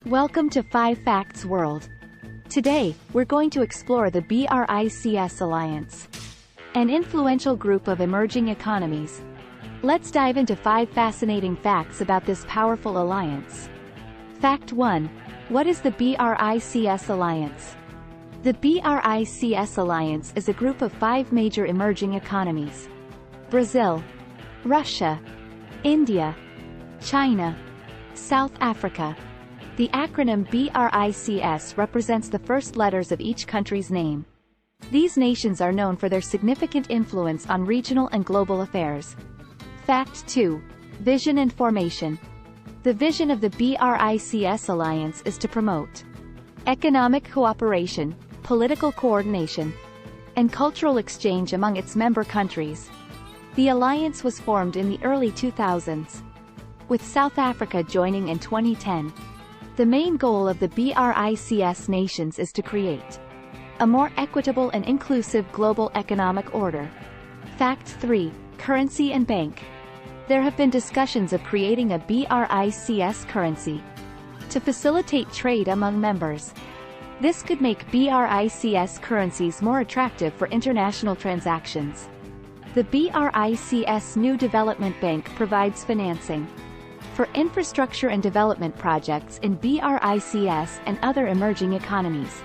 Welcome to 5 Facts World. Today, we're going to explore the BRICS Alliance, an influential group of emerging economies. Let's dive into 5 fascinating facts about this powerful alliance. Fact 1. What is the BRICS Alliance? The BRICS Alliance is a group of 5 major emerging economies: Brazil, Russia, India, China, South Africa. The acronym BRICS represents the first letters of each country's name. These nations are known for their significant influence on regional and global affairs. Fact 2. Vision and formation. The vision of the BRICS Alliance is to promote economic cooperation, political coordination, and cultural exchange among its member countries. The alliance was formed in the early 2000s, with South Africa joining in 2010. The main goal of the BRICS nations is to create a more equitable and inclusive global economic order. Fact 3. Currency and bank. There have been discussions of creating a BRICS currency to facilitate trade among members. This could make BRICS currencies more attractive for international transactions. The BRICS New Development Bank provides financing for infrastructure and development projects in BRICS and other emerging economies.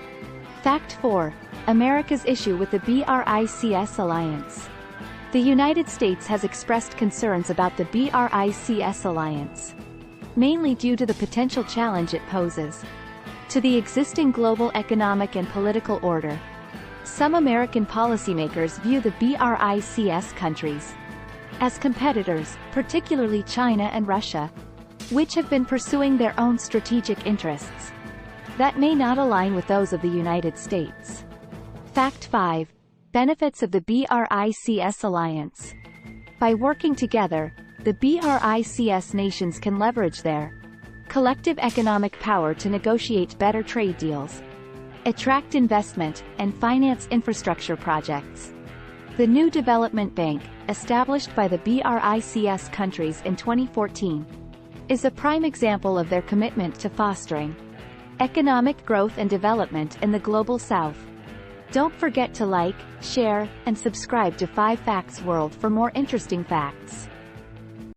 Fact 4. America's issue with the BRICS Alliance. The United States has expressed concerns about the BRICS Alliance, mainly due to the potential challenge it poses to the existing global economic and political order. Some American policymakers view the BRICS countries as competitors, particularly China and Russia, which have been pursuing their own strategic interests that may not align with those of the United States. Fact 5. Benefits of the BRICS Alliance. By working together, the BRICS nations can leverage their collective economic power to negotiate better trade deals, attract investment, and finance infrastructure projects. The New Development Bank, established by the BRICS countries in 2014, is a prime example of their commitment to fostering economic growth and development in the Global South. Don't forget to like, share, and subscribe to 5 Facts World for more interesting facts.